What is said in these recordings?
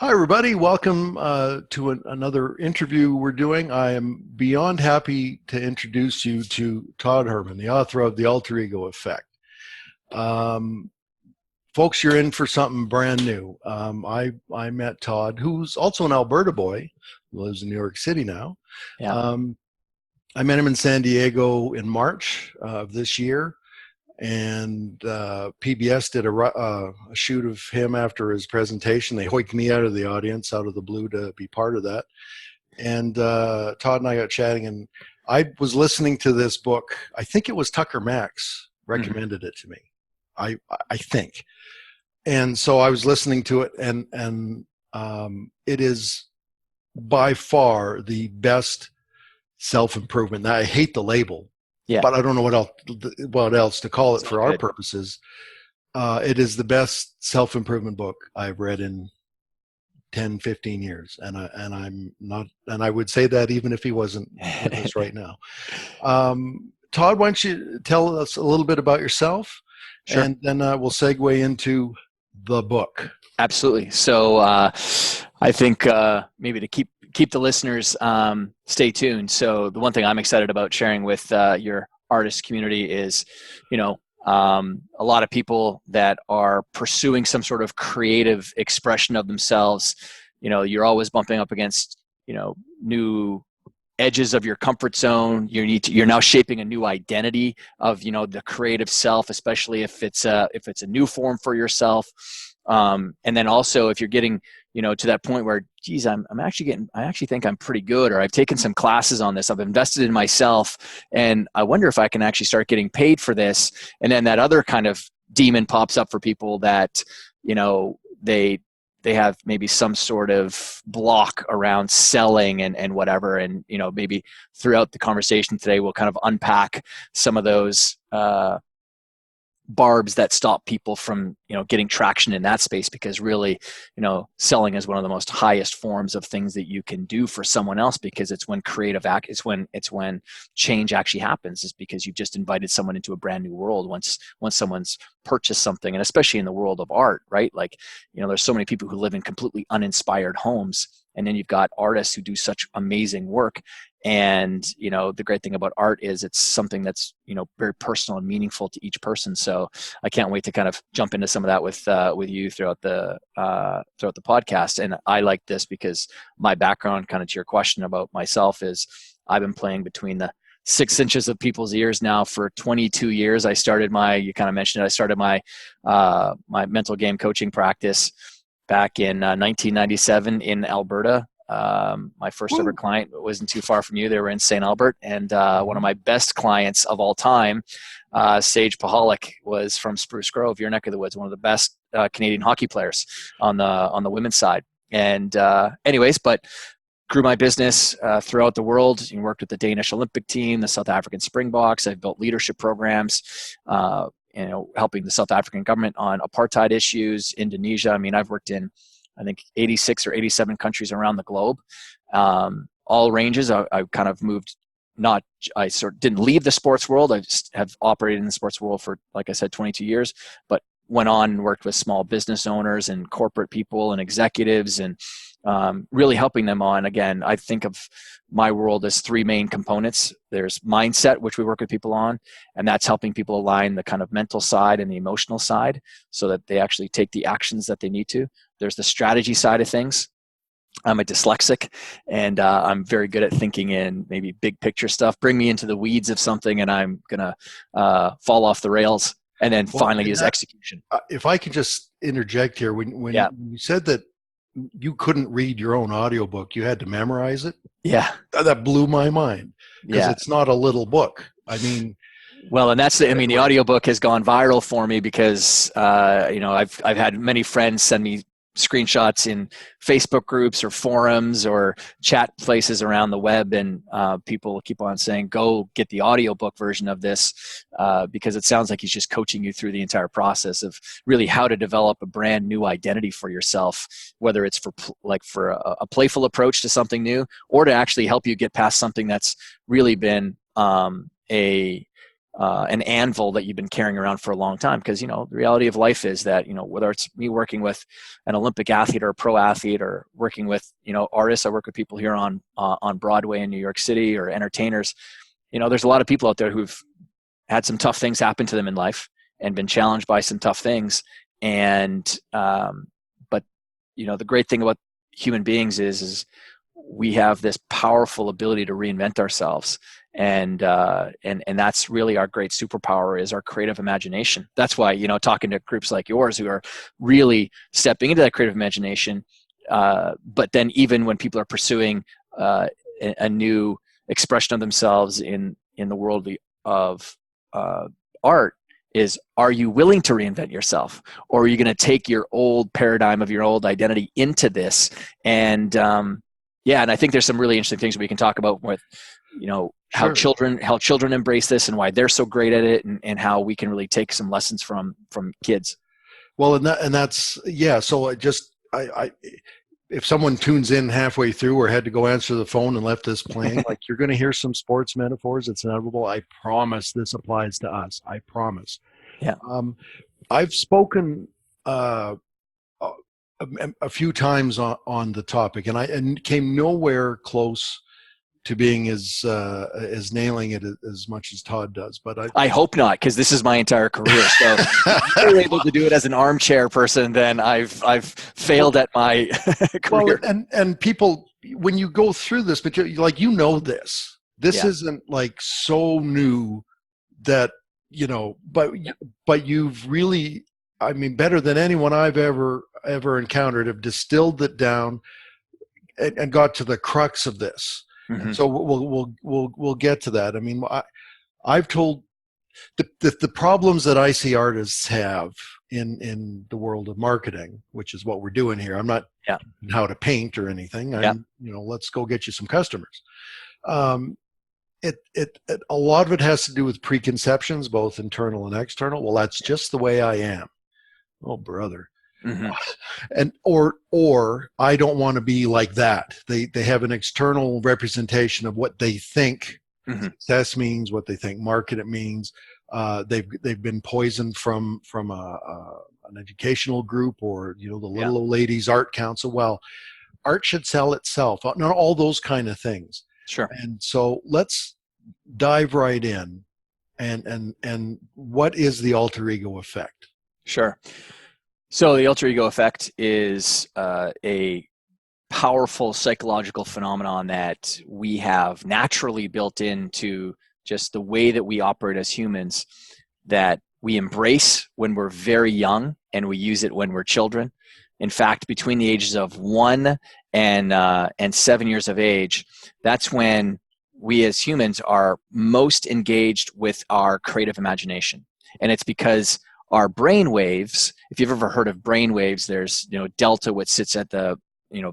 Hi, everybody. Welcome to another interview we're doing. I am beyond happy to introduce you to TODD HERMAN, the author of The Alter Ego Effect. Um, Folks, you're in for something brand new. I met Todd, who's also an Alberta boy, who lives in New York City now. Yeah. Um, I met him in San Diego in March of this year, and PBS did a shoot of him after his presentation. They hoiked me out of the audience, out of the blue, to be part of that. And Todd and I got chatting, and I was listening to this book. I think it was Tucker Max hmm recommended it to me. I think, and so I was listening to it, and it is by far the best self improvement. Now, I hate the label, Yeah. but I don't know what else to call it It's all for our good. purposes. It is the best self improvement book I've read in 10, 15 years, I'm not, and I would say that even if he wasn't with us right now. Todd, why don't you tell us a little bit about yourself, Sure. and then we'll segue into the book. Absolutely. So I think maybe to keep the listeners stay tuned. So the one thing I'm excited about sharing with your artist community is, a lot of people that are pursuing some sort of creative expression of themselves. You're always bumping up against new edges of your comfort zone. You're now shaping a new identity of the creative self, especially if it's a new form for yourself. And then also if you're getting to that point where, geez, I actually think I'm pretty good, or I've taken some classes on this, I've invested in myself, and I wonder if I can actually start getting paid for this. And then that other kind of demon pops up for people that they have maybe some sort of block around selling and whatever. And maybe throughout the conversation today we'll kind of unpack some of those barbs that stop people from getting traction in that space, because really selling is one of the most highest forms of things that you can do for someone else, because it's when it's when change actually happens, is because you've just invited someone into a brand new world once someone's purchased something. And especially in the world of art, right? Like there's so many people who live in completely uninspired homes, and then you've got artists who do such amazing work. And the great thing about art is it's something that's very personal and meaningful to each person. So I can't wait to kind of jump into some of that with you throughout the podcast. And I like this because my background, kind of to your question about myself, is I've been playing between the 6 inches of people's ears now for 22 years. You kind of mentioned it, I started my my mental game coaching practice back in 1997 in Alberta. My first ever Woo. client wasn't too far from you. They were in St. Albert. And one of my best clients of all time, Sage Pahalik, was from Spruce Grove, your neck of the woods, one of the best Canadian hockey players on the women's side. And anyways, but grew my business throughout the world, and worked with the Danish Olympic team, the South African Springboks. I've built leadership programs, helping the South African government on apartheid issues, Indonesia. I mean, I've worked in, I think, 86 or 87 countries around the globe, all ranges. I kind of moved. I sort of didn't leave the sports world. I just have operated in the sports world for, like I said, 22 years, but went on and worked with small business owners and corporate people and executives, and really helping them on, again, I think of my world as three main components. There's mindset, which we work with people on, and that's helping people align the kind of mental side and the emotional side so that they actually take the actions that they need to. There's the strategy side of things. I'm a dyslexic, and I'm very good at thinking in maybe big picture stuff. Bring me into the weeds of something, and I'm going to fall off the rails. And then Well, finally is execution. if I can just interject here, when Yeah. you said that you couldn't read your own audiobook, you had to memorize it. Yeah. That blew my mind, because Yeah. it's not a little book. I mean, Well, and the audiobook has gone viral for me because, I've had many friends send me screenshots in Facebook groups or forums or chat places around the web. And people keep on saying, go get the audiobook version of this, because it sounds like he's just coaching you through the entire process of really how to develop a brand new identity for yourself, whether it's for a playful approach to something new, or to actually help you get past something that's really been a an anvil that you've been carrying around for a long time. Because, the reality of life is that, whether it's me working with an Olympic athlete or a pro athlete, or working with, artists, I work with people here on Broadway in New York City, or entertainers, there's a lot of people out there who've had some tough things happen to them in life and been challenged by some tough things. And, but, the great thing about human beings is we have this powerful ability to reinvent ourselves. And that's really our great superpower, is our creative imagination. That's why, talking to groups like yours who are really stepping into that creative imagination, but then even when people are pursuing a new expression of themselves in the world of art, is, are you willing to reinvent yourself, or are you going to take your old paradigm of your old identity into this? And and I think there's some really interesting things we can talk about with, how children embrace this and why they're so great at it, and how we can really take some lessons from kids. Well, that's So I if someone tunes in halfway through or had to go answer the phone and left this playing, like, you're going to hear some sports metaphors. It's inevitable. I promise this applies to us. I promise. Yeah. I've spoken a few times on the topic, and came nowhere close to being as nailing it as much as Todd does. But I hope not, because this is my entire career. So if you're able to do it as an armchair person, then I've failed at my career. Well, and people, when you go through this, but this isn't like so new that, but you've really, better than anyone I've ever encountered, have distilled it down and got to the crux of this. Mm-hmm. So we'll get to that. I've told the problems that I see artists have in the world of marketing, which is what we're doing here. I'm not how to paint or anything. Let's go get you some customers. It a lot of it has to do with preconceptions, both internal and external. Well, that's just the way I am. Oh, brother. Mm-hmm. And or I don't want to be like that. They have an external representation of what they think success means, what they think market means. They've been poisoned from an educational group, or the little old ladies art council. Well, art should sell itself. Not all those kind of things. Sure. And so let's dive right in. And what is the alter ego effect? Sure. So the alter ego effect is a powerful psychological phenomenon that we have naturally built into just the way that we operate as humans, that we embrace when we're very young and we use it when we're children. In fact, between the ages of 1 and 7 years of age, that's when we as humans are most engaged with our creative imagination. And it's because our brain waves, if you've ever heard of brain waves, there's, delta, which sits at the,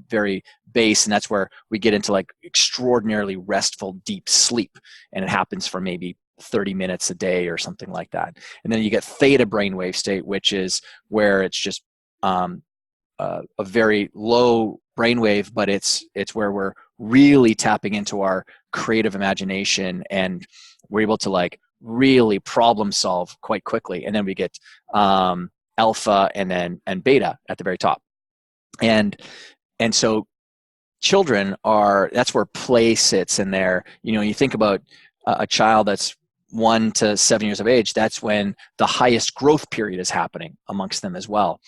very base, and that's where we get into like extraordinarily restful, deep sleep. And it happens for maybe 30 minutes a day or something like that. And then you get theta brainwave state, which is where it's just a very low brainwave, but it's where we're really tapping into our creative imagination, and we're able to really problem solve quite quickly. And then we get alpha and beta at the very top. And so children that's where play sits in there. You think about a child that's 1 to 7 years of age, that's when the highest growth period is happening amongst them as well.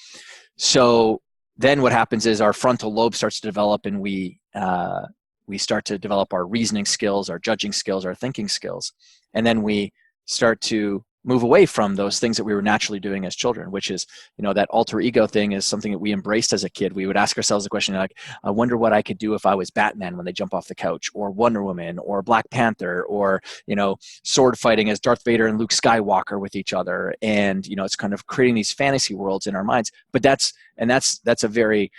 So then what happens is our frontal lobe starts to develop, and we start to develop our reasoning skills, our judging skills, our thinking skills. And then we start to move away from those things that we were naturally doing as children, which is, that alter ego thing is something that we embraced as a kid. We would ask ourselves the question like, I wonder what I could do if I was Batman when they jump off the couch, or Wonder Woman, or Black Panther, or, sword fighting as Darth Vader and Luke Skywalker with each other. And, it's kind of creating these fantasy worlds in our minds. But that's a very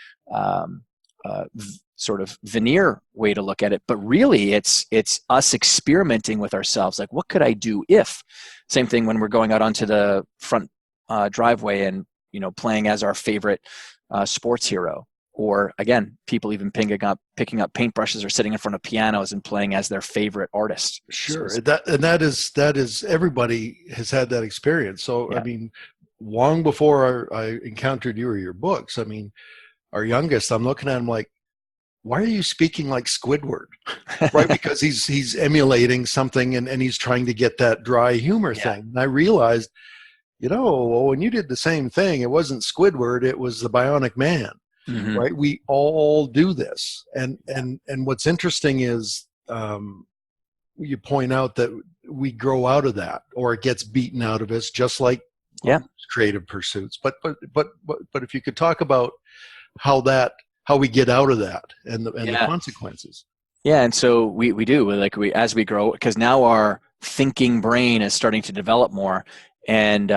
sort of veneer way to look at it. But really it's us experimenting with ourselves. Like, what could I do if? Same thing when we're going out onto the front driveway and, playing as our favorite sports hero, or again, people even picking up paintbrushes or sitting in front of pianos and playing as their favorite artist. Sure. So That is everybody has had that experience. So, I yeah, mean, long before I encountered you or your books, I mean, our youngest, I'm looking at him like, why are you speaking like Squidward? Right? Because he's emulating something, and he's trying to get that dry humor yeah, thing. And I realized, well, when you did the same thing, it wasn't Squidward, it was the Bionic Man. hmm Right? We all do this. And yeah, what's interesting is, you point out that we grow out of that, or it gets beaten out of us, just like yeah. creative pursuits. But if you could talk about how we get out of that, and the Yeah. consequences. Yeah, and so we do, like, as we grow, because now our thinking brain is starting to develop more, and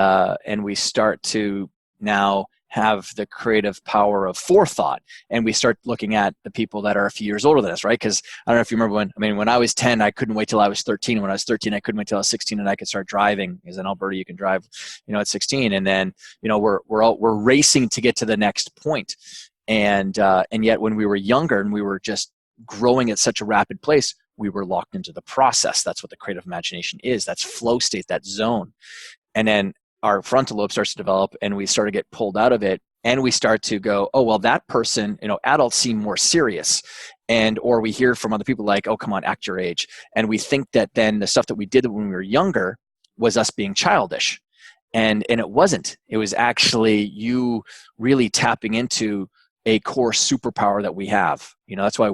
we start to now have the creative power of forethought, and we start looking at the people that are a few years older than us, right? Because I don't know if you remember when I was 10, I couldn't wait till I was 13. When I was 13, I couldn't wait till I was 16, and I could start driving. Because in Alberta, you can drive, at 16, and then we're racing to get to the next point, and yet when we were younger and we were just growing at such a rapid pace, we were locked into the process. That's what the creative imagination is. That's flow state, that zone. And then our frontal lobe starts to develop, and we start to get pulled out of it, and we start to go, oh, well, that person, adults seem more serious. Or we hear from other people like, oh, come on, act your age. And we think that then the stuff that we did when we were younger was us being childish. And it wasn't. It was actually you really tapping into a core superpower that we have. That's why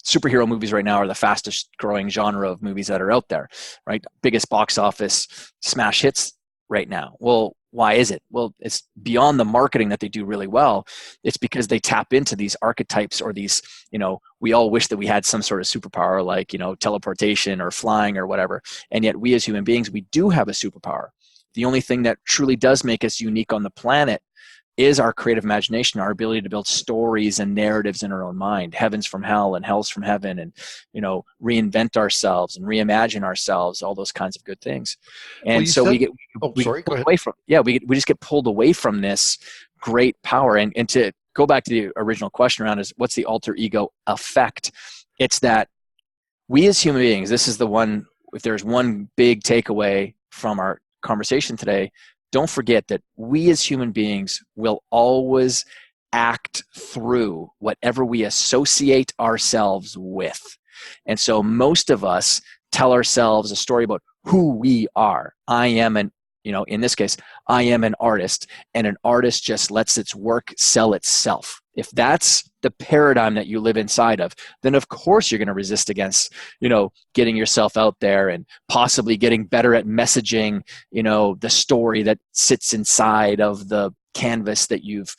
superhero movies right now are the fastest growing genre of movies that are out there, right? Biggest box office smash hits right now. Well, why is it? Well, it's beyond the marketing that they do really well. It's because they tap into these archetypes, or these, we all wish that we had some sort of superpower, like, teleportation or flying or whatever. And yet we as human beings, we do have a superpower. The only thing that truly does make us unique on the planet is our creative imagination, our ability to build stories and narratives in our own mind, heavens from hell and hells from heaven, and reinvent ourselves and reimagine ourselves, all those kinds of good things. Well, And you so said, we get oh, sorry, go pulled ahead. away from, we just get pulled away from this great power. And to go back to the original question around, is what's the alter ego effect? It's that we as human beings, this is the one, if there's one big takeaway from our conversation today, don't forget that we as human beings will always act through whatever we associate ourselves with. And so most of us tell ourselves a story about who we are. I am in this case, I am an artist, and an artist just lets its work sell itself. If that's the paradigm that you live inside of, then of course you're going to resist against, getting yourself out there and possibly getting better at messaging, the story that sits inside of the canvas that you've,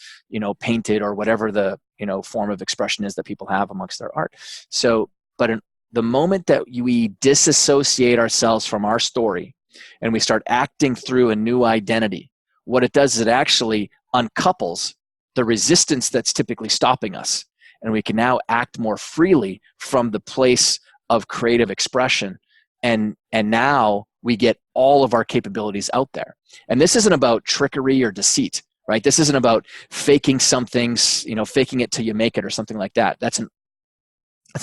painted, or whatever the, form of expression is that people have amongst their art. So, the moment that we disassociate ourselves from our story, and we start acting through a new identity, what it does is it actually uncouples the resistance that's typically stopping us. And we can now act more freely from the place of creative expression. And now we get all of our capabilities out there. And this isn't about trickery or deceit, right? This isn't about faking something, faking it till you make it or something like that. That's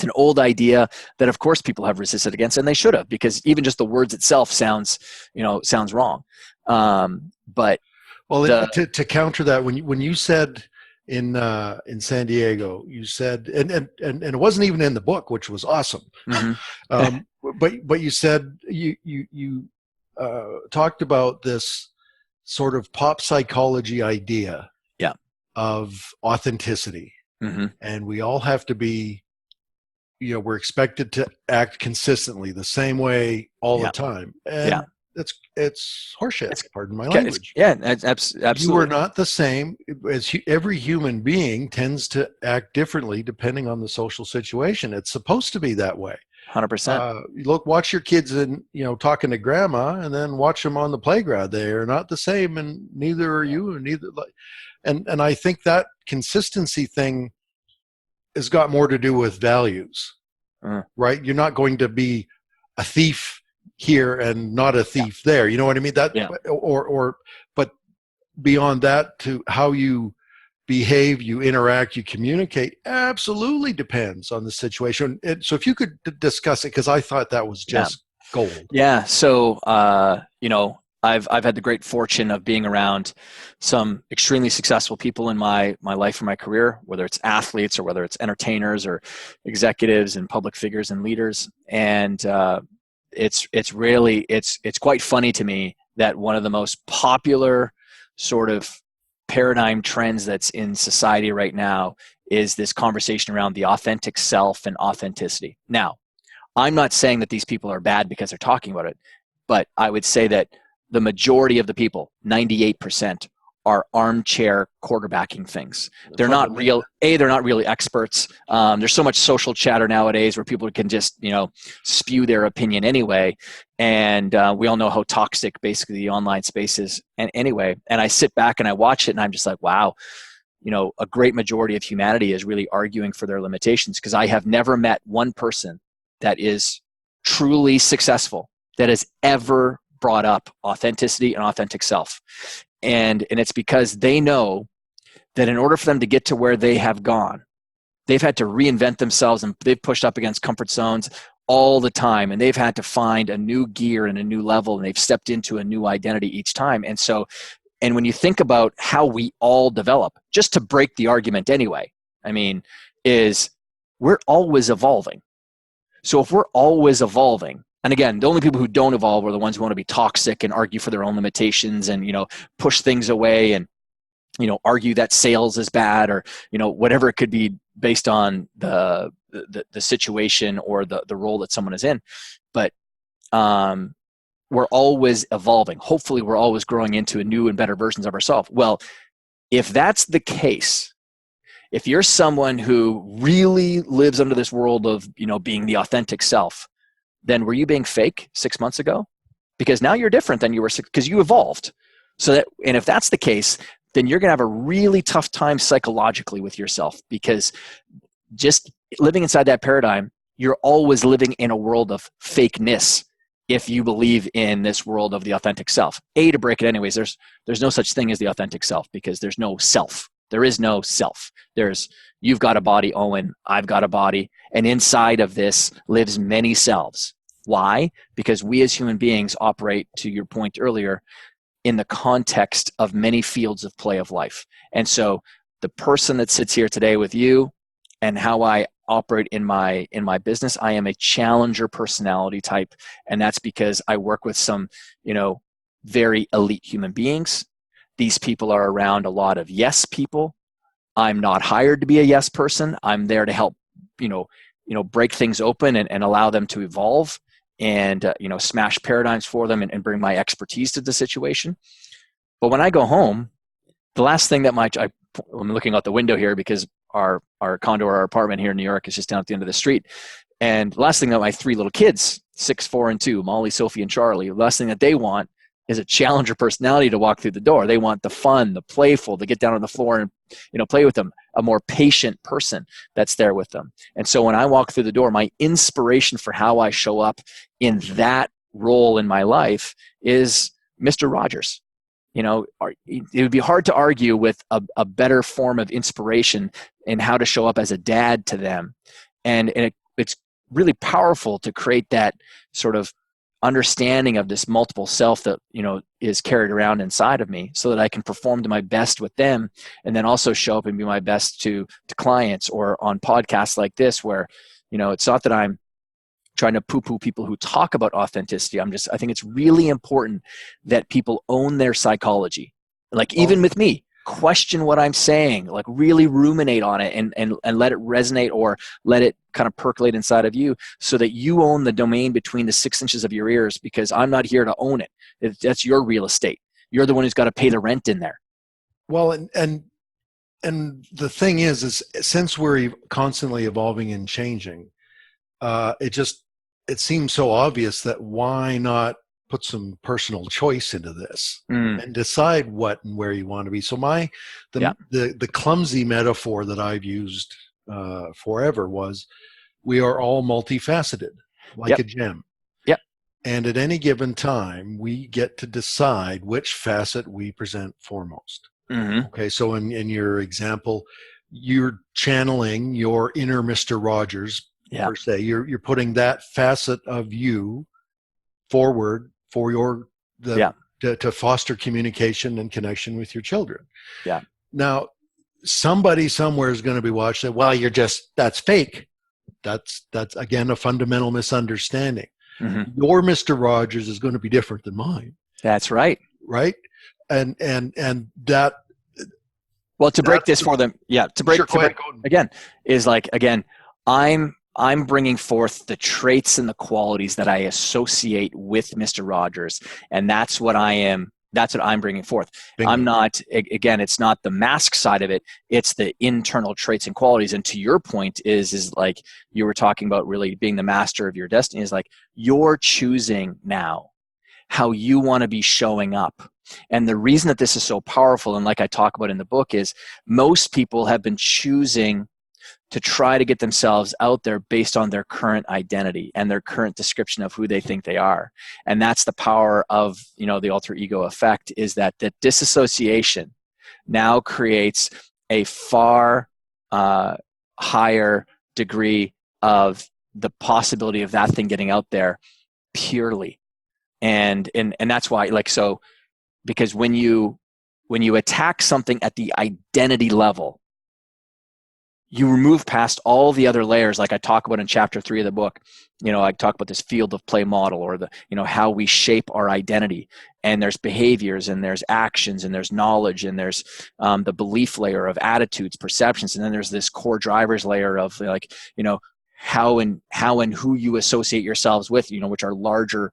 an old idea that, of course, people have resisted against, and they should have, because even just the words itself sounds wrong. But Well, to counter that, when you said in San Diego, you said, and it wasn't even in the book, which was awesome. mm-hmm. But you said you talked about this sort of pop psychology idea, Yeah. of authenticity, Mm-hmm. and we all have to be, we're expected to act consistently the same way all Yeah. the time, and Yeah. it's horseshit. It's, Pardon my it's language. yeah, absolutely. You are not the same. As every human being tends to act differently depending on the social situation. It's supposed to be that way. 100%. Watch your kids and talking to grandma, and then watch them on the playground. They are not the same, and neither are you, and neither. And I think that consistency thing has got more to do with values, right? You're not going to be a thief here and not a thief there. You know what I mean? That, Yeah. but beyond that, to how you behave, you interact, you communicate absolutely depends on the situation. So if you could discuss it, because I thought that was Yeah. just gold. Yeah. So, I've had the great fortune of being around some extremely successful people in my life and my career, whether it's athletes or whether it's entertainers or executives and public figures and leaders. And it's quite funny to me that one of the most popular sort of paradigm trends that's in society right now is this conversation around the authentic self and authenticity. Now, I'm not saying that these people are bad because they're talking about it, but I would say that the majority of the people, 98%, are armchair quarterbacking things. They're not real. They're not really experts. There's so much social chatter nowadays where people can just, spew their opinion anyway. And we all know how toxic basically the online space is. And anyway, and I sit back and I watch it and I'm just like, wow, a great majority of humanity is really arguing for their limitations, because I have never met one person that is truly successful that has ever brought up authenticity and authentic self. And it's because they know that in order for them to get to where they have gone, they've had to reinvent themselves, and they've pushed up against comfort zones all the time, and they've had to find a new gear and a new level, and they've stepped into a new identity each time. And when you think about how we all develop, just to break the argument anyway, is we're always evolving. So if we're always evolving, and again, the only people who don't evolve are the ones who want to be toxic and argue for their own limitations and, push things away and, argue that sales is bad, or, whatever it could be based on the situation or the role that someone is in. But we're always evolving. Hopefully we're always growing into a new and better versions of ourselves. Well, if that's the case, if you're someone who really lives under this world of, being the authentic self, then were you being fake 6 months ago? Because now you're different than you were, because you evolved. And if that's the case, then you're going to have a really tough time psychologically with yourself, because just living inside that paradigm, you're always living in a world of fakeness. If you believe in this world of the authentic self, to break it anyways, there's no such thing as the authentic self, because there's no self. There is no self. You've got a body, Owen, I've got a body, and inside of this lives many selves. Why? Because we as human beings operate, to your point earlier, in the context of many fields of play of life. And so the person that sits here today with you, and how I operate in my business, I am a challenger personality type. And that's because I work with some, very elite human beings. These people are around a lot of yes people. I'm not hired to be a yes person. I'm there to help, break things open and allow them to evolve and, smash paradigms for them and bring my expertise to the situation. But when I go home, the last thing that I'm looking out the window here because our condo or our apartment here in New York is just down at the end of the street. And the last thing that my 3 little kids, 6, 4, and 2, Molly, Sophie, and Charlie, the last thing that they want is a challenger personality to walk through the door. They want the fun, the playful, to get down on the floor and, play with them, a more patient person that's there with them. And so when I walk through the door, my inspiration for how I show up in that role in my life is Mr. Rogers. It would be hard to argue with a better form of inspiration in how to show up as a dad to them. And it's really powerful to create that sort of understanding of this multiple self that, is carried around inside of me, so that I can perform to my best with them, and then also show up and be my best to clients, or on podcasts like this, where, it's not that I'm trying to poo-poo people who talk about authenticity. I think it's really important that people own their psychology. Like, even with me, question what I'm saying, like really ruminate on it and let it resonate, or let it kind of percolate inside of you, so that you own the domain between the 6 inches of your ears, because I'm not here to own it. That's your real estate. You're the one who's got to pay the rent in there. Well, and the thing is since we're constantly evolving and changing, it seems so obvious that why not put some personal choice into this and decide what and where you want to be. So the clumsy metaphor that I've used forever was, we are all multifaceted, like a gem. Yep. And at any given time, we get to decide which facet we present foremost. Mm-hmm. Okay, so in your example, you're channeling your inner Mr. Rogers Yeah. per se. You're putting that facet of you forward for Yeah. to foster communication and connection with your children. Yeah. Now, somebody somewhere is going to be watching. Well, that's fake. That's again a fundamental misunderstanding. Mm-hmm. Your Mr. Rogers is going to be different than mine, That's right. right? And that Well, to break that's this for them, yeah, sure. to Go ahead. break again is like, again, I'm bringing forth the traits and the qualities that I associate with Mr. Rogers, and that's what I am. That's what I'm bringing forth. I'm Bingo. not, again, it's not the mask side of it. It's the internal traits and qualities. And to your point is like you were talking about really being the master of your destiny, is like you're choosing now how you want to be showing up. And the reason that this is so powerful, and like I talk about in the book, is most people have been choosing to try to get themselves out there based on their current identity and their current description of who they think they are. And that's the power of, the alter ego effect, is that the disassociation now creates a far higher degree of the possibility of that thing getting out there purely. And that's why, like, so, because when you attack something at the identity level, you remove past all the other layers, like I talk about in chapter 3 of the book. I talk about this field of play model, or the how we shape our identity. And there's behaviors, and there's actions, and there's knowledge, and there's the belief layer of attitudes, perceptions, and then there's this core drivers layer of, like, how and who you associate yourselves with, which are larger,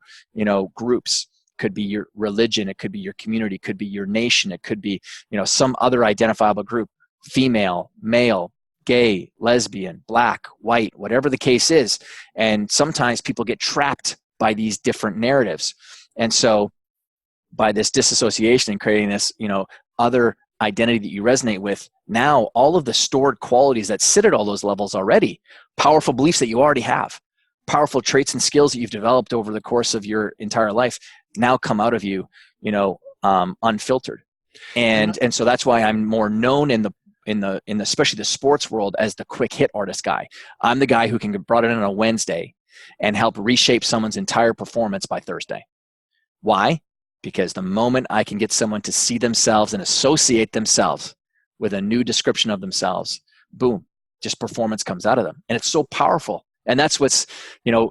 groups. Could be your religion, it could be your community, it could be your nation, it could be, some other identifiable group, female, male, gay, lesbian, black, white, whatever the case is. And sometimes people get trapped by these different narratives. And so by this disassociation and creating this, other identity that you resonate with, now all of the stored qualities that sit at all those levels already, powerful beliefs that you already have, powerful traits and skills that you've developed over the course of your entire life, now come out of you, unfiltered. And so that's why I'm more known in the especially the sports world as the quick hit artist guy. I'm the guy who can get brought in on a Wednesday and help reshape someone's entire performance by Thursday. Why? Because the moment I can get someone to see themselves and associate themselves with a new description of themselves, boom, just performance comes out of them. And it's so powerful. And that's what's,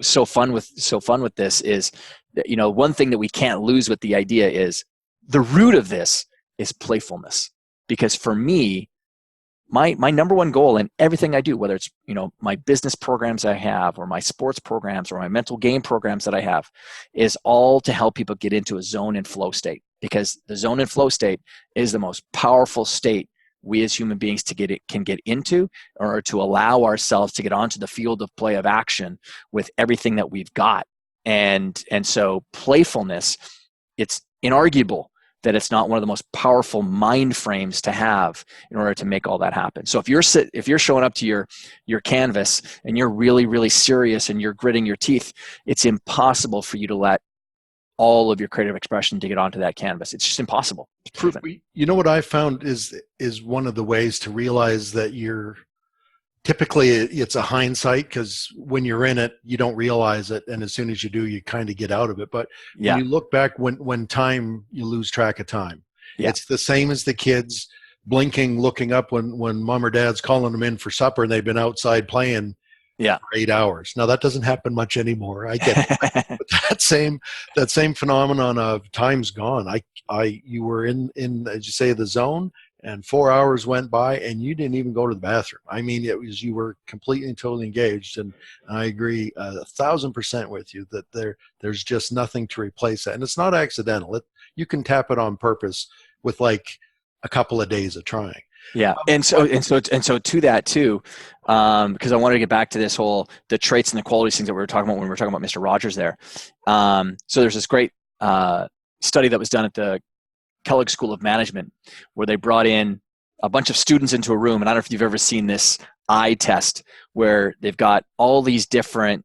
so fun with this is that, one thing that we can't lose with the idea is the root of this is playfulness. Because for me, my number one goal in everything I do, whether it's, my business programs I have, or my sports programs, or my mental game programs that I have, is all to help people get into a zone and flow state. Because the zone and flow state is the most powerful state we as human beings can get into, or to allow ourselves to get onto the field of play of action with everything that we've got. And so playfulness, it's inarguable that it's not one of the most powerful mind frames to have in order to make all that happen. So if you're showing up to your canvas and you're really, really serious and you're gritting your teeth, it's impossible for you to let all of your creative expression to get onto that canvas. It's just impossible. It's proven. What I found is one of the ways to realize that typically it's a hindsight, because when you're in it, you don't realize it. And as soon as you do, you kind of get out of it. But when you look back, when time, you lose track of time. Yeah. It's the same as the kids blinking, looking up when mom or dad's calling them in for supper and they've been outside playing for 8 hours. Now that doesn't happen much anymore. I get it. But that same phenomenon of time's gone. You were in, as you say, the zone, and 4 hours went by and you didn't even go to the bathroom. I mean, you were completely and totally engaged. And I agree 1,000% with you that there's just nothing to replace that. And it's not accidental. You can tap it on purpose with like a couple of days of trying. Yeah. And so to that too, because I wanted to get back to this whole, the traits and the qualities things that we were talking about when we were talking about Mr. Rogers there. So there's this great study that was done at the Kellogg School of Management, where they brought in a bunch of students into a room. And I don't know if you've ever seen this eye test, where they've got all these different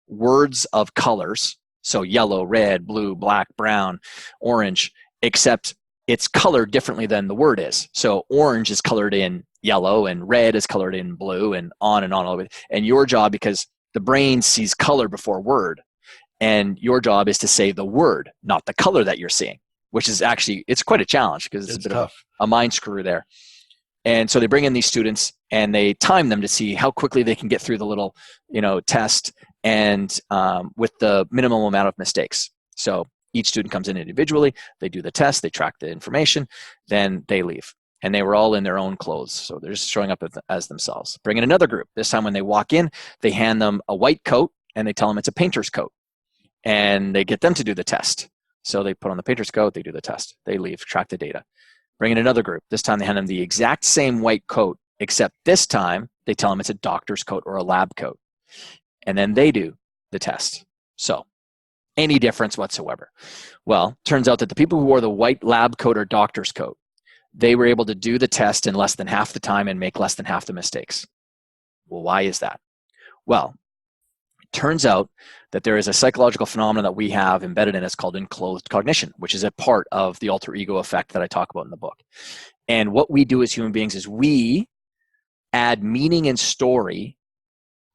words of colors. So yellow, red, blue, black, brown, orange, except it's colored differently than the word is. So orange is colored in yellow and red is colored in blue and on all the way. And your job, because the brain sees color before word, and your job is to say the word, not the color that you're seeing, which is actually, it's quite a challenge because it's a bit tough. of a mind screw there. And so they bring in these students and they time them to see how quickly they can get through the little, test, and with the minimum amount of mistakes. So each student comes in individually, they do the test, they track the information, then they leave. And they were all in their own clothes, so they're just showing up as themselves. Bring in another group. This time when they walk in, they hand them a white coat and they tell them it's a painter's coat. And they get them to do the test. So they put on the painter's coat, they do the test, they leave, track the data. Bring in another group. This time they hand them the exact same white coat, except this time they tell them it's a doctor's coat or a lab coat. And then they do the test. So any difference whatsoever? Well, turns out that the people who wore the white lab coat or doctor's coat, they were able to do the test in less than half the time and make less than half the mistakes. Well, why is that? Well, it turns out that there is a psychological phenomenon that we have embedded in us called enclosed cognition, which is a part of the alter ego effect that I talk about in the book. And what we do as human beings is we add meaning and story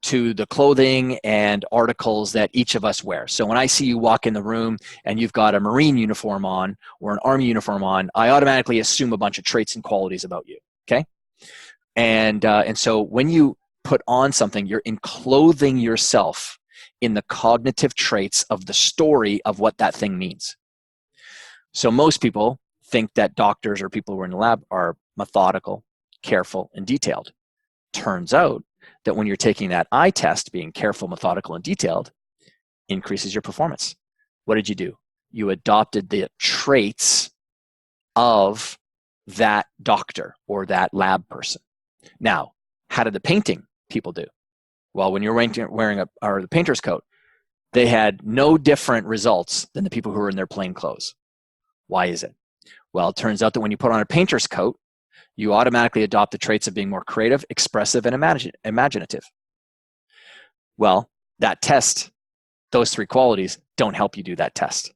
to the clothing and articles that each of us wear. So when I see you walk in the room and you've got a Marine uniform on or an Army uniform on, I automatically assume a bunch of traits and qualities about you, okay? And so when you put on something, you're enclothing yourself in the cognitive traits of the story of what that thing means. So most people think that doctors or people who are in the lab are methodical, careful, and detailed. Turns out that when you're taking that eye test, being careful, methodical, and detailed increases your performance. What did you do? You adopted the traits of that doctor or that lab person. Now, how did the painting people do? Well, when you're wearing the painter's coat, they had no different results than the people who were in their plain clothes. Why is it? Well, it turns out that when you put on a painter's coat, you automatically adopt the traits of being more creative, expressive, and imaginative. Well, that test, those three qualities don't help you do that test.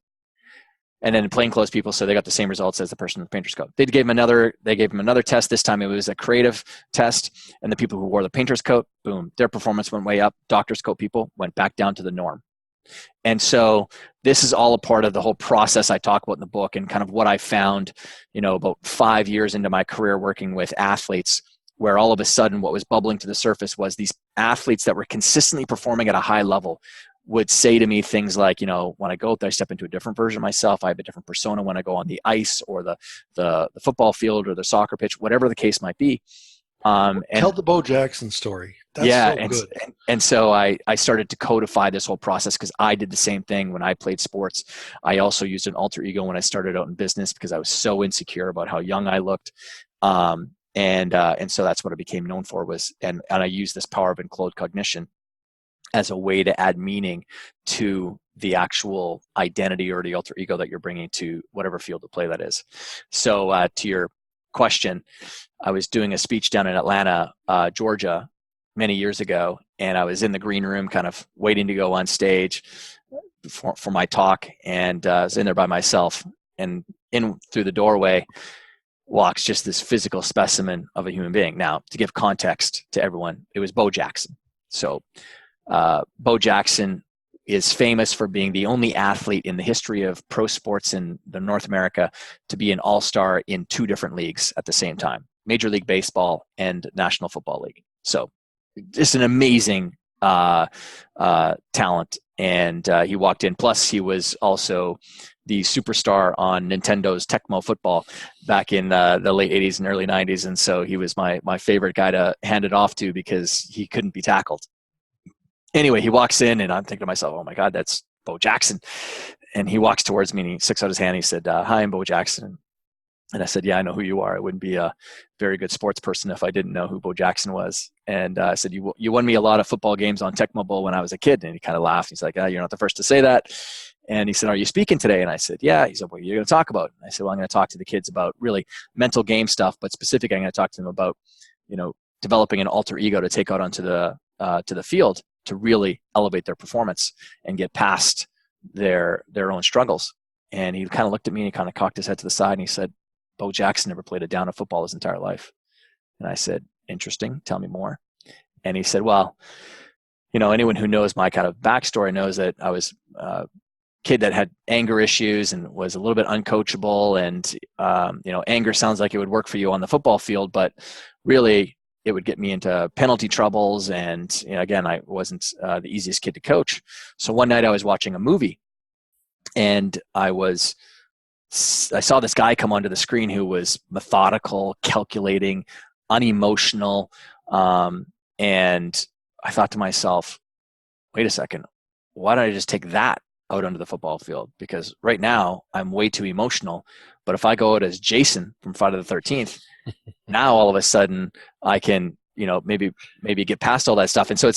And then plain clothes people, so they got the same results as the person in the painter's coat. They gave them another test. This time it was a creative test, and the people who wore the painter's coat, boom, their performance went way up. Doctor's coat people went back down to the norm. And so this is all a part of the whole process I talk about in the book, and kind of what I found, about 5 years into my career working with athletes, where all of a sudden what was bubbling to the surface was these athletes that were consistently performing at a high level would say to me things like, when I go out there, I step into a different version of myself. I have a different persona when I go on the ice or the football field or the soccer pitch, whatever the case might be. Tell the Bo Jackson story. That's so good. And so I started to codify this whole process because I did the same thing when I played sports. I also used an alter ego when I started out in business because I was so insecure about how young I looked. And so that's what I became known for and I used this power of enclosed cognition as a way to add meaning to the actual identity or the alter ego that you're bringing to whatever field of play that is. So to your question, I was doing a speech down in Atlanta, Georgia, many years ago, and I was in the green room kind of waiting to go on stage for my talk, and I was in there by myself, and in through the doorway walks just this physical specimen of a human being. Now, to give context to everyone, it was Bo Jackson. So Bo Jackson is famous for being the only athlete in the history of pro sports in North America to be an all-star in 2 different leagues at the same time, Major League Baseball and National Football League. So just an amazing talent. And he walked in. Plus, he was also the superstar on Nintendo's Tecmo Football back in the late 80s and early 90s. And so he was my favorite guy to hand it off to because he couldn't be tackled. Anyway, he walks in, and I'm thinking to myself, oh, my God, that's Bo Jackson. And he walks towards me, and he sticks out his hand. He said, hi, I'm Bo Jackson. And I said, yeah, I know who you are. I wouldn't be a very good sports person if I didn't know who Bo Jackson was. And I said, you won me a lot of football games on Tecmo Bowl when I was a kid. And he kind of laughed. He's like, you're not the first to say that. And he said, are you speaking today? And I said, yeah. He said, what are you going to talk about? And I said, well, I'm going to talk to the kids about really mental game stuff, but specifically, I'm going to talk to them about, developing an alter ego to take out onto the field to really elevate their performance and get past their own struggles. And he kind of looked at me and he kind of cocked his head to the side and he said, Bo Jackson never played a down of football his entire life. And I said, interesting. Tell me more. And he said, well, anyone who knows my kind of backstory knows that I was a kid that had anger issues and was a little bit uncoachable. And, anger sounds like it would work for you on the football field, but really it would get me into penalty troubles. And again, I wasn't the easiest kid to coach. So one night I was watching a movie, and I saw this guy come onto the screen who was methodical, calculating, unemotional. And I thought to myself, wait a second, why don't I just take that out onto the football field? Because right now I'm way too emotional. But if I go out as Jason from Friday the 13th, now all of a sudden I can, maybe get past all that stuff. And so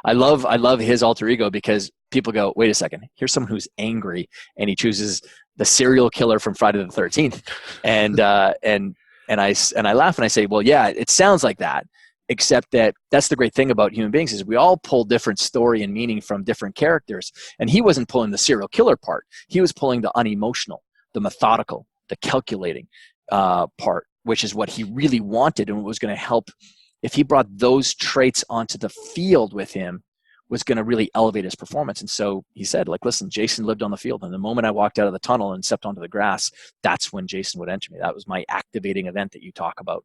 I love his alter ego, because people go, wait a second, here's someone who's angry and he chooses the serial killer from Friday the 13th. And I laugh and I say, well, yeah, it sounds like that, except that's the great thing about human beings is we all pull different story and meaning from different characters. And he wasn't pulling the serial killer part. He was pulling the unemotional, the methodical, the calculating part, which is what he really wanted and was going to help. If he brought those traits onto the field with him, was going to really elevate his performance. And so he said, listen, Jason lived on the field. And the moment I walked out of the tunnel and stepped onto the grass, that's when Jason would enter me. That was my activating event that you talk about.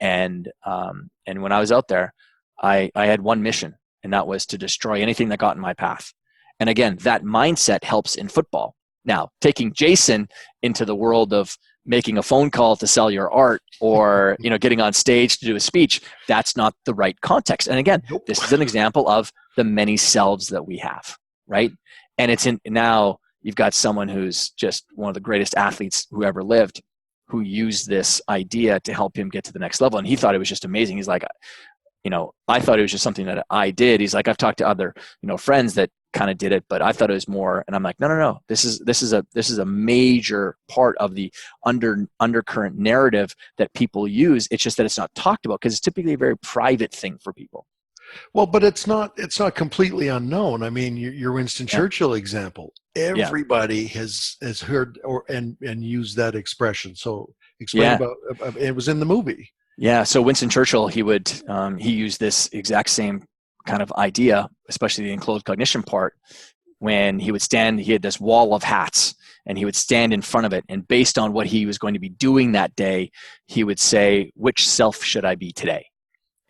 And when I was out there, I had one mission, and that was to destroy anything that got in my path. And again, that mindset helps in football. Now, taking Jason into the world of making a phone call to sell your art, or getting on stage to do a speech, that's not the right context. And again, this is an example of the many selves that we have, right? And now you've got someone who's just one of the greatest athletes who ever lived, who used this idea to help him get to the next level. And he thought it was just amazing. He's like, I thought it was just something that I did. He's like, I've talked to other, friends that kind of did it, but I thought it was more. And I'm like, no. This is a major part of the undercurrent narrative that people use. It's just that it's not talked about because it's typically a very private thing for people. Well, but it's not completely unknown. I mean, your Winston Churchill example, everybody has heard and used that expression. So explain about it. Was in the movie. Yeah. So Winston Churchill, he used this exact same kind of idea, especially the enclosed cognition part, when he would stand. He had this wall of hats, and he would stand in front of it, and based on what he was going to be doing that day, he would say, which self should I be today?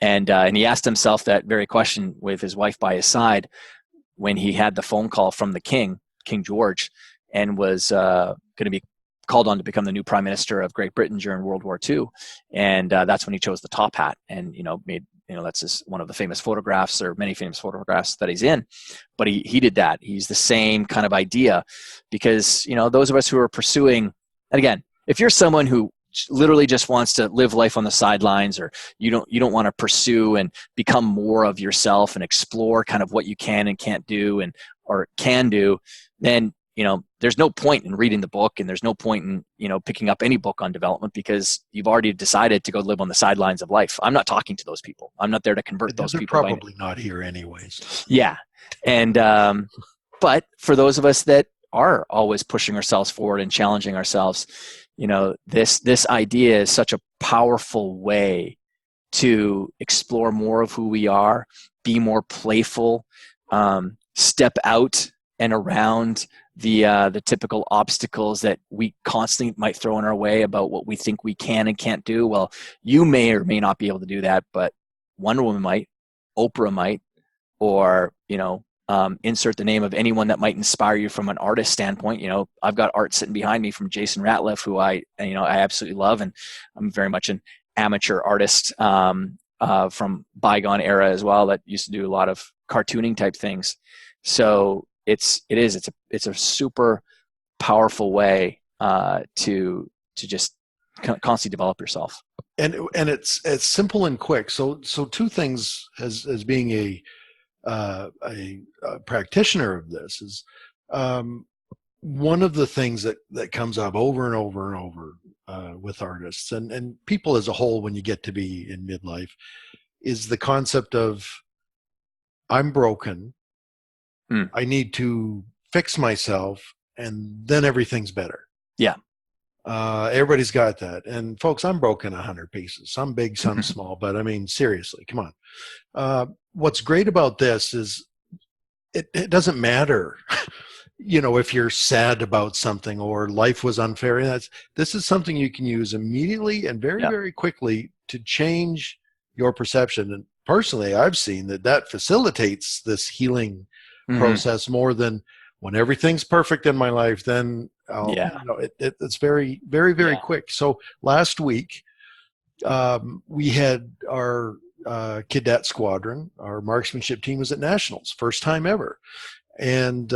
And he asked himself that very question with his wife by his side when he had the phone call from the King George, and was going to be called on to become the new Prime Minister of Great Britain during World War II. And that's when he chose the top hat, and made that's one of the famous photographs, or many famous photographs that he's in. But he did that. He's the same kind of idea, because those of us who are pursuing, and again, if you're someone who literally just wants to live life on the sidelines, or you don't want to pursue and become more of yourself and explore kind of what you can and can't do or can do, then there's no point in reading the book, and there's no point in picking up any book on development, because you've already decided to go live on the sidelines of life. I'm not talking to those people. I'm not there to convert those people. They're probably not here anyways. Yeah. And but for those of us that are always pushing ourselves forward and challenging ourselves, this idea is such a powerful way to explore more of who we are, be more playful, step out and around the typical obstacles that we constantly might throw in our way about what we think we can and can't do. Well, you may or may not be able to do that, but Wonder Woman might, Oprah might, or insert the name of anyone that might inspire you from an artist standpoint. I've got art sitting behind me from Jason Ratliff, who I absolutely love, and I'm very much an amateur artist from bygone era as well, that used to do a lot of cartooning type things. So it's a super powerful way to just constantly develop yourself. And it's simple and quick. So two things as being a practitioner of this is one of the things that comes up over and over and over with artists and people as a whole when you get to be in midlife is the concept of I'm broken. I need to fix myself, and then everything's better. Yeah. Everybody's got that. And folks, I'm broken 100 pieces. Some big, some small, but I mean, seriously, come on. What's great about this is it doesn't matter, if you're sad about something or life was unfair. This is something you can use immediately and very, Yeah. very quickly to change your perception. And personally, I've seen that facilitates this healing Hmm. process more than when everything's perfect in my life. Then Yeah. it's very, very, very Yeah. quick. So last week, we had our cadet squadron, our marksmanship team was at nationals, first time ever. And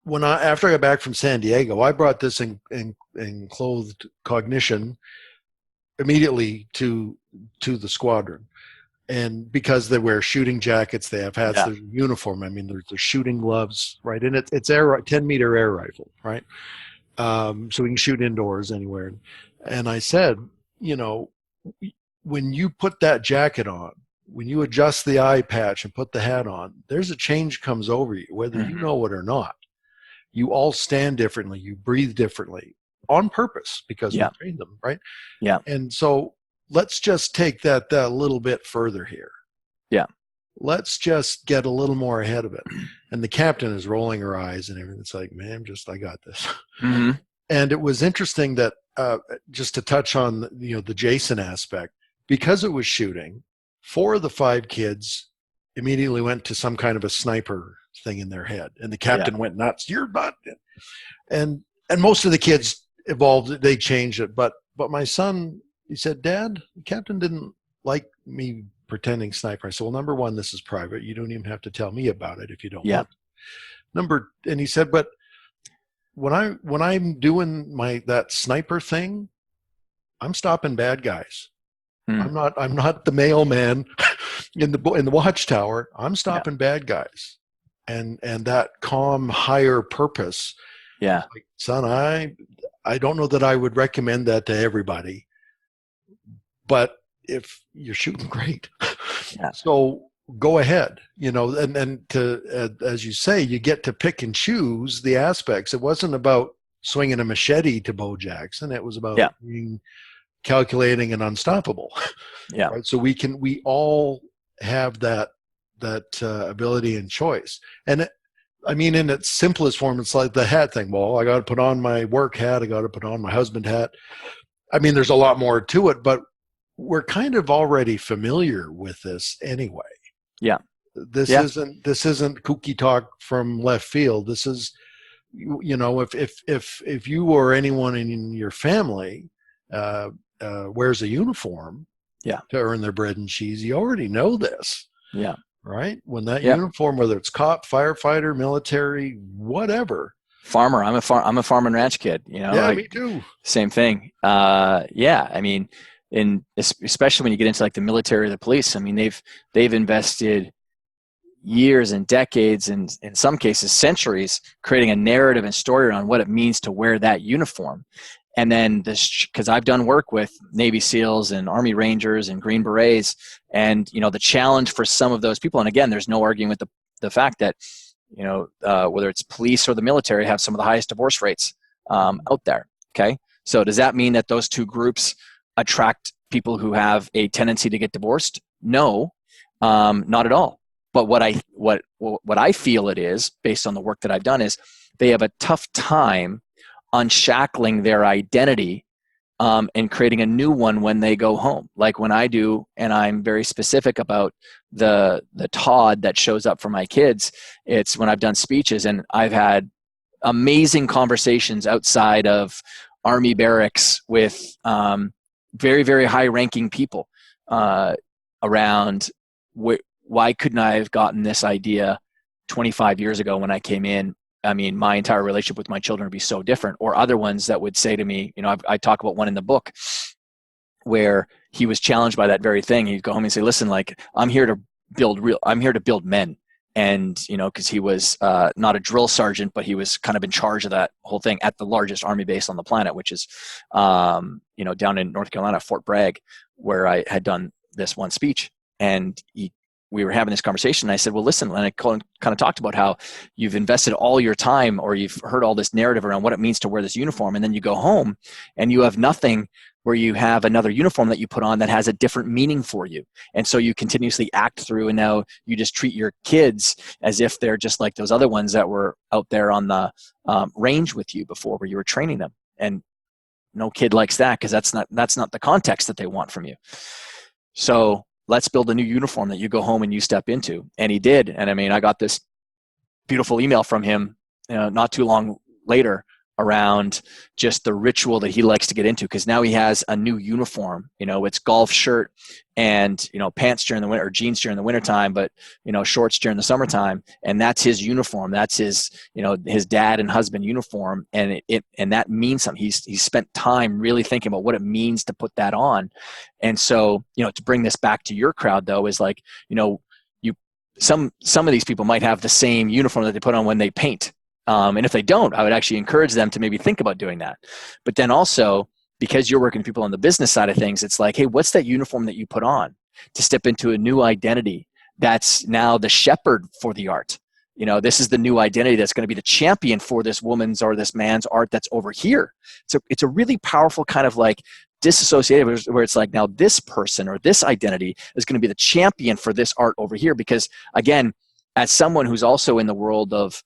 after I got back from San Diego, I brought this in clothed cognition immediately to the squadron. And because they wear shooting jackets, they have hats, Yeah. there's a uniform. I mean, there's shooting gloves, right? And it's 10-meter air rifle, right? So we can shoot indoors anywhere. And I said, you know, when you put that jacket on, when you adjust the eye patch and put the hat on, there's a change comes over you, whether you Hmm. know it or not. You all stand differently, you breathe differently on purpose because we Yeah. trained them, right? Yeah. And so let's just take that a little bit further here. Yeah. Let's just get a little more ahead of it. And the captain is rolling her eyes and everything. It's like, man, I got this. Hmm. And it was interesting that just to touch on the Jason aspect, because it was shooting, 4 of the 5 kids immediately went to some kind of a sniper thing in their head, and the Yeah. captain went nuts. You're not, and most of the kids evolved. They changed it, but my son, he said, Dad, the captain didn't like me pretending sniper. I said, well, number one, this is private. You don't even have to tell me about it if you don't Yeah. want to. And he said, but when I'm doing that sniper thing, I'm stopping bad guys. Mm. I'm not the mailman in the watchtower. I'm Yeah. stopping bad guys, and that calm higher purpose. Yeah. Like, son, I don't know that I would recommend that to everybody, but if you're shooting great, Yeah. so go ahead, and to as you say, you get to pick and choose the aspects. It wasn't about swinging a machete to Bo Jackson. It was about Yeah. being calculating and unstoppable, Yeah. right? So we all have that ability and choice. And I mean, in its simplest form, it's like the hat thing. Well, I got to put on my work hat. I got to put on my husband hat. I mean, there's a lot more to it, but we're kind of already familiar with this anyway. Yeah. This Yeah. isn't kooky talk from left field. This is, if you or anyone in your family uh, wears a uniform Yeah. to earn their bread and cheese, you already know this, Yeah. right? When that Yeah. uniform, whether it's cop, firefighter, military, whatever. Farmer. I'm a farm and ranch kid, Yeah, like me too. same thing. Yeah. I mean, especially when you get into like the military or the police, I mean, they've invested years and decades and in some cases centuries creating a narrative and story around what it means to wear that uniform. And then because I've done work with Navy SEALs and Army Rangers and Green Berets, and the challenge for some of those people, and again, there's no arguing with the fact that whether it's police or the military have some of the highest divorce rates out there. Okay, so does that mean that those two groups attract people who have a tendency to get divorced? No, not at all. But what I feel it is, based on the work that I've done, is they have a tough time unshackling their identity and creating a new one when they go home. Like when I do, and I'm very specific about the TODD that shows up for my kids. It's when I've done speeches and I've had amazing conversations outside of Army barracks with very, very high-ranking people around why couldn't I have gotten this idea 25 years ago when I came in? I mean, my entire relationship with my children would be so different. Or other ones that would say to me, I talk about one in the book where he was challenged by that very thing. He'd go home and say, listen, like, I'm here to build men. And, because he was not a drill sergeant, but he was kind of in charge of that whole thing at the largest Army base on the planet, which is, down in North Carolina, Fort Bragg, where I had done this one speech. And we were having this conversation, and I said, well, listen, and I kind of talked about how you've invested all your time, or you've heard all this narrative around what it means to wear this uniform. And then you go home and you have nothing, where you have another uniform that you put on that has a different meaning for you. And so you continuously act through, and now you just treat your kids as if they're just like those other ones that were out there on the range with you before, where you were training them. And no kid likes that, because that's not the context that they want from you. So let's build a new uniform that you go home and you step into. And he did. And I mean, I got this beautiful email from him not too long later around just the ritual that he likes to get into, because now he has a new uniform. It's golf shirt and pants during the winter, or jeans during the wintertime, but shorts during the summertime. And that's his uniform. That's his his dad and husband uniform. And and that means something. He's spent time really thinking about what it means to put that on. And so to bring this back to your crowd, though, is like some of these people might have the same uniform that they put on when they paint. And if they don't, I would actually encourage them to maybe think about doing that. But then also, because you're working with people on the business side of things, it's like, hey, what's that uniform that you put on to step into a new identity that's now the shepherd for the art? This is the new identity that's going to be the champion for this woman's or this man's art that's over here. So it's a really powerful kind of like disassociative, where it's like, now this person or this identity is going to be the champion for this art over here. Because again, as someone who's also in the world of,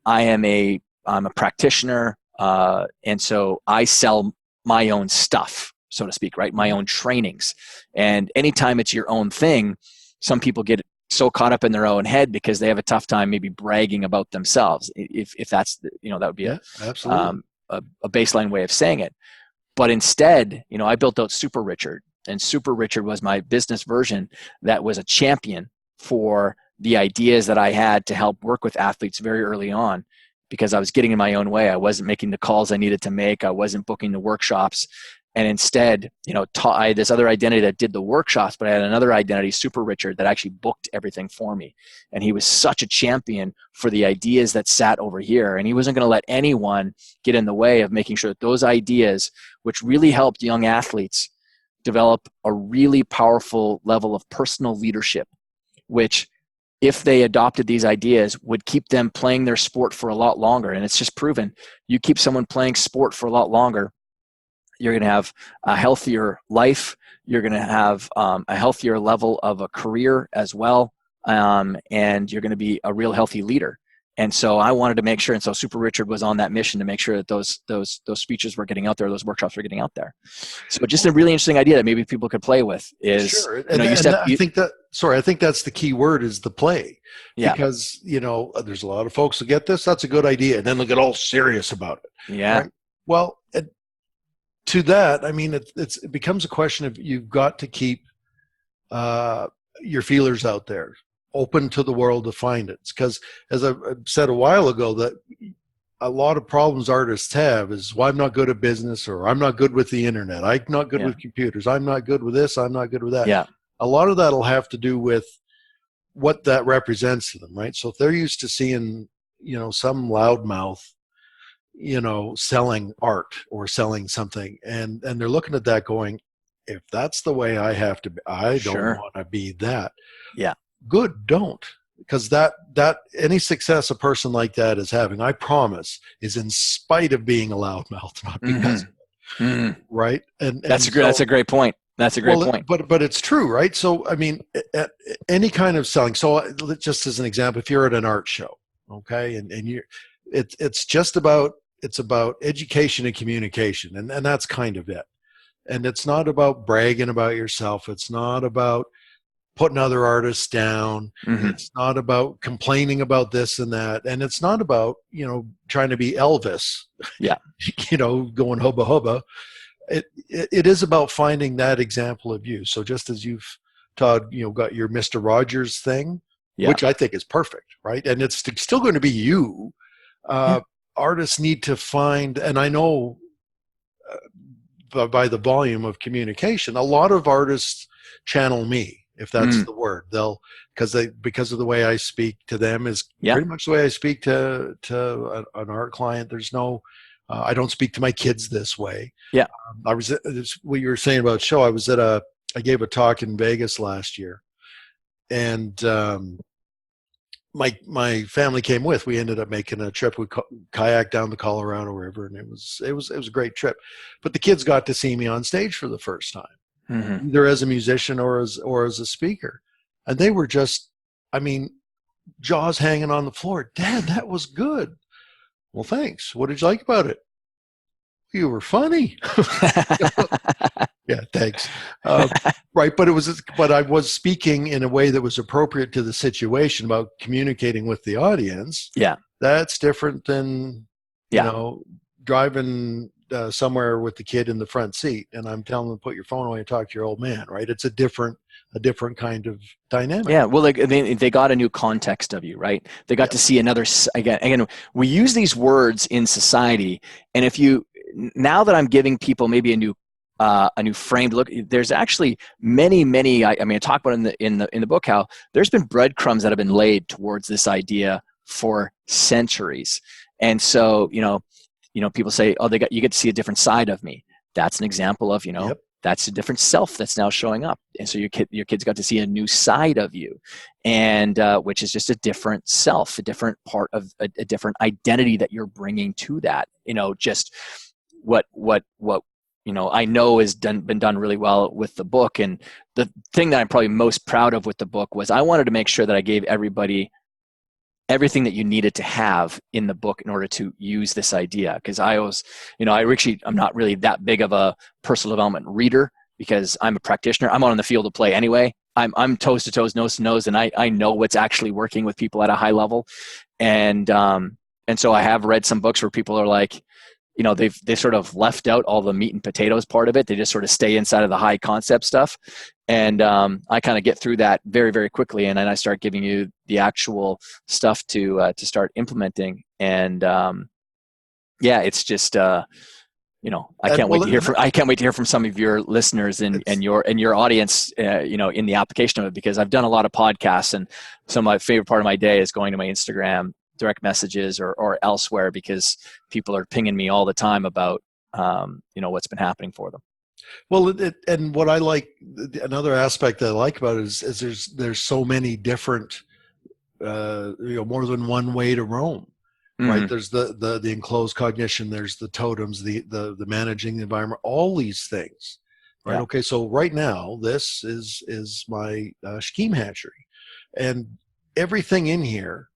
I'm a practitioner, and so I sell my own stuff, so to speak, right? My own trainings. And anytime it's your own thing, some people get so caught up in their own head because they have a tough time maybe bragging about themselves. If that's, that would be absolutely. A baseline way of saying it. But instead, I built out Super Richard, and Super Richard was my business version that was a champion for the ideas that I had to help work with athletes very early on, because I was getting in my own way. I wasn't making the calls I needed to make. I wasn't booking the workshops. And instead, I had this other identity that did the workshops, but I had another identity, Super Richard, that actually booked everything for me. And he was such a champion for the ideas that sat over here. And he wasn't going to let anyone get in the way of making sure that those ideas, which really helped young athletes develop a really powerful level of personal leadership, which, if they adopted these ideas, would keep them playing their sport for a lot longer. And it's just proven, you keep someone playing sport for a lot longer, you're going to have a healthier life. You're going to have a healthier level of a career as well. And you're going to be a real healthy leader. And so I wanted to make sure, and so Super Richard was on that mission to make sure that those speeches were getting out there, those workshops were getting out there. So just a really interesting idea that maybe people could play with is, sure. I think that's the key word, is the play. Yeah. Because, there's a lot of folks who get this, that's a good idea, and then they'll get all serious about it. Yeah. Right? Well, to that, I mean, it becomes a question of, you've got to keep your feelers out there, open to the world to find it. Because, as I said a while ago, that a lot of problems artists have is, well, I'm not good at business, or I'm not good with the internet, I'm not good with computers, I'm not good with this, I'm not good with that. Yeah. A lot of that will have to do with what that represents to them, right? So if they're used to seeing, some loudmouth, selling art or selling something, and they're looking at that going, if that's the way I have to be, I don't want to be that. Yeah. Good, don't. Because that any success a person like that is having, I promise, is in spite of being a loudmouth, not because of it. Right? And that's a great point. That's a great point. But it's true, right? So, I mean, at any kind of selling. So, just as an example, if you're at an art show, okay, and it's about education and communication, and that's kind of it. And it's not about bragging about yourself. It's not about putting other artists down. Mm-hmm. It's not about complaining about this and that. And it's not about, trying to be Elvis, going hubba hubba. It is about finding that example of you. So just as you've, Todd, got your Mr. Rogers thing, which I think is perfect, right? And it's still going to be you. Artists need to find, and I know by the volume of communication, a lot of artists channel me, if that's the word. They'll, because of the way I speak to them is pretty much the way I speak to an art client. There's no, I don't speak to my kids this way. Yeah. I was, what you were saying about show, I gave a talk in Vegas last year, and my family came with. We ended up making a trip. We kayaked down the Colorado River, and it was a great trip. But the kids got to see me on stage for the first time, Mm-hmm. either as a musician or as a speaker, and they were just, I mean, jaws hanging on the floor. Dad, that was good. Well, thanks. What did you like about it? You were funny. Yeah, thanks. Right, but I was speaking in a way that was appropriate to the situation about communicating with the audience. Yeah. That's different than, Yeah. driving somewhere with the kid in the front seat, and I'm telling them, put your phone away and talk to your old man. Right? It's a different kind of dynamic. Yeah, well, like they got a new context of you, right? They got Yep. to see another. Again, we use these words in society, and now that I'm giving people maybe a new frame to look, there's actually many. I talk about in the book how there's been breadcrumbs that have been laid towards this idea for centuries, and so people say, oh, you get to see a different side of me. That's an example of Yep. that's a different self that's now showing up, and so your kids got to see a new side of you, and which is just a different self, a different part of a different identity that you're bringing to that. Just what I know has been done really well with the book, and the thing that I'm probably most proud of with the book was I wanted to make sure that I gave everybody everything that you needed to have in the book in order to use this idea. Because I always, I'm not really that big of a personal development reader because I'm a practitioner. I'm on the field of play anyway. I'm toes to toes, nose to nose, and I know what's actually working with people at a high level. And so I have read some books where people are like, they sort of left out all the meat and potatoes part of it. They just sort of stay inside of the high concept stuff. And I kind of get through that very, very quickly. And then I start giving you the actual stuff to start implementing. And it's just, I can't wait to hear from some of your listeners and your audience, in the application of it, because I've done a lot of podcasts, and some of my favorite part of my day is going to my Instagram direct messages or elsewhere, because people are pinging me all the time about what's been happening for them. Well, and what I like, another aspect that I like about it is there's so many different, more than one way to roam, right? Mm-hmm. There's the enclosed cognition, there's the totems, the managing the environment, all these things, right? Yeah. Okay, so right now this is my scheme hatchery, and everything in here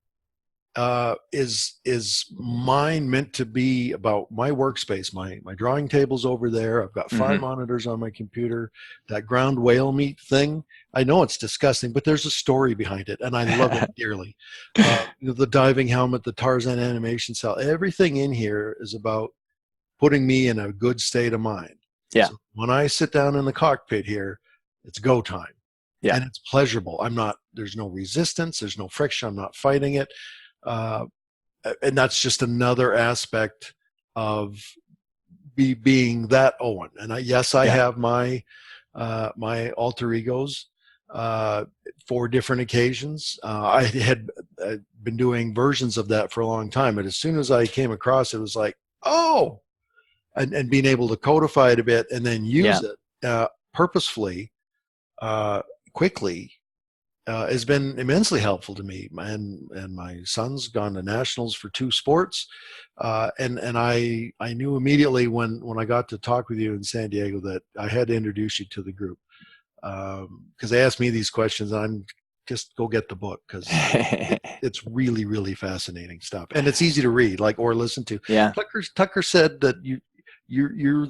is mine, meant to be about my workspace. My drawing table's over there. I've got 5 monitors on my computer. That ground whale meat thing, I know it's disgusting, but there's a story behind it, and I love it dearly. The diving helmet, the Tarzan animation cell, everything in here is about putting me in a good state of mind. Yeah. So when I sit down in the cockpit here, it's go time. Yeah. And it's pleasurable. There's no resistance. There's no friction. I'm not fighting it. And that's just another aspect of being that Owen. And I have my alter egos for different occasions. I had been doing versions of that for a long time, but as soon as I came across it, it was like, oh, and being able to codify it a bit and then use it purposefully, quickly, has been immensely helpful to me. And my son's gone to nationals for 2 sports. And I knew immediately when I got to talk with you in San Diego that I had to introduce you to the group. Because they asked me these questions, and I'm just go get the book, because it's really, really fascinating stuff. And it's easy to read, or listen to. Yeah. Tucker said that you're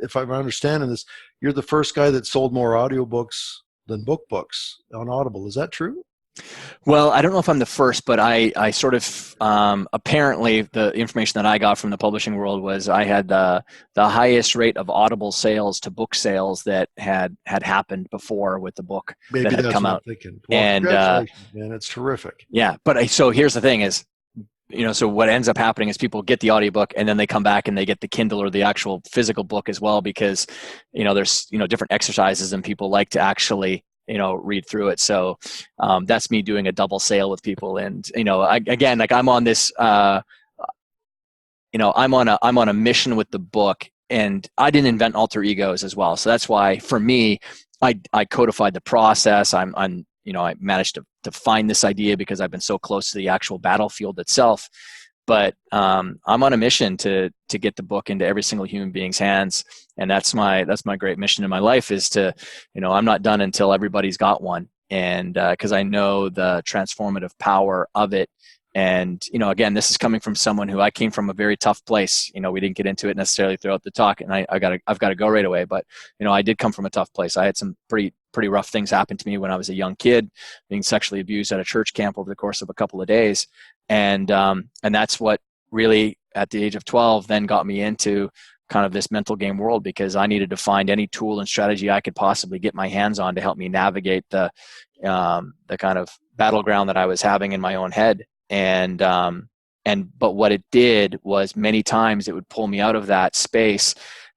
if I'm understanding this, you're the first guy that sold more audiobooks than books on Audible. Is that true? Well, I don't know if I'm the first, but I sort of apparently the information that I got from the publishing world was I had the highest rate of Audible sales to book sales that had happened before with the book Maybe that had that's come what out. I'm thinking. Well, And congratulations, man. It's terrific. Yeah, but so here's the thing is, so what ends up happening is people get the audiobook and then they come back and they get the Kindle or the actual physical book as well, because there's different exercises and people like to actually read through it. So that's me doing a double sale with people. And again, I'm on this I'm on a mission with the book, and I didn't invent alter egos as well. So that's why for me, I codified the process. I'm I managed to find this idea because I've been so close to the actual battlefield itself. But I'm on a mission to get the book into every single human being's hands, and that's my great mission in my life, is to, I'm not done until everybody's got one, and because I know the transformative power of it. And again, this is coming from someone who, I came from a very tough place. We didn't get into it necessarily throughout the talk, and I've got to go right away. But I did come from a tough place. I had some pretty rough things happen to me when I was a young kid, being sexually abused at a church camp over the course of a couple of days. And that's what really, at the age of 12, then got me into kind of this mental game world, because I needed to find any tool and strategy I could possibly get my hands on to help me navigate the kind of battleground that I was having in my own head. But what it did was, many times it would pull me out of that space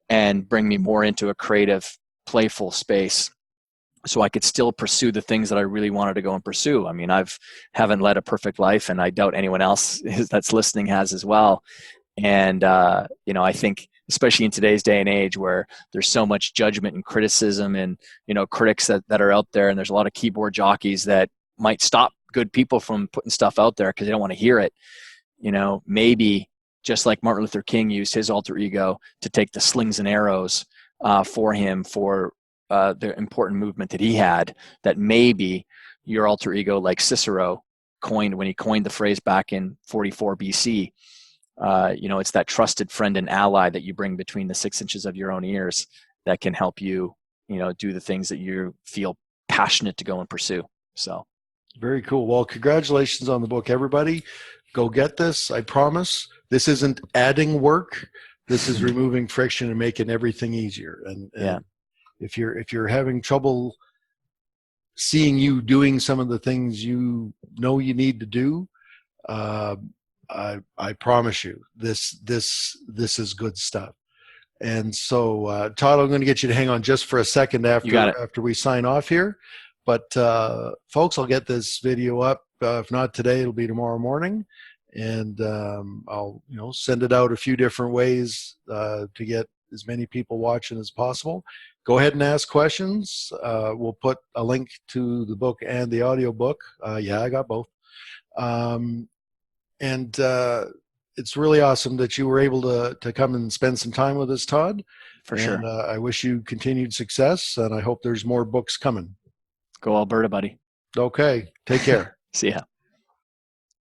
and bring me more into a creative, playful space, so I could still pursue the things that I really wanted to go and pursue. I mean, haven't led a perfect life, and I doubt anyone else that's listening has as well. And I think, especially in today's day and age, where there's so much judgment and criticism, and critics that are out there, and there's a lot of keyboard jockeys that might stop good people from putting stuff out there because they don't want to hear it. Maybe just like Martin Luther King used his alter ego to take the slings and arrows for him, for the important movement that he had, that maybe your alter ego, like Cicero coined when he coined the phrase back in 44 BC, it's that trusted friend and ally that you bring between the 6 inches of your own ears that can help you, do the things that you feel passionate to go and pursue. So. Very cool. Well, congratulations on the book, everybody. Go get this. I promise. This isn't adding work. This is removing friction and making everything easier. And yeah. If you're having trouble seeing you doing some of the things you know you need to do, I promise you, this is good stuff. And so, Todd, I'm going to get you to hang on just for a second after we sign off here. But folks, I'll get this video up. If not today, it'll be tomorrow morning, and I'll send it out a few different ways to get as many people watching as possible. Go ahead and ask questions. We'll put a link to the book and the audio book. Yeah, I got both. And it's really awesome that you were able to come and spend some time with us, Todd. For sure. And I wish you continued success, and I hope there's more books coming. Go Alberta, buddy. Okay. Take care. See ya.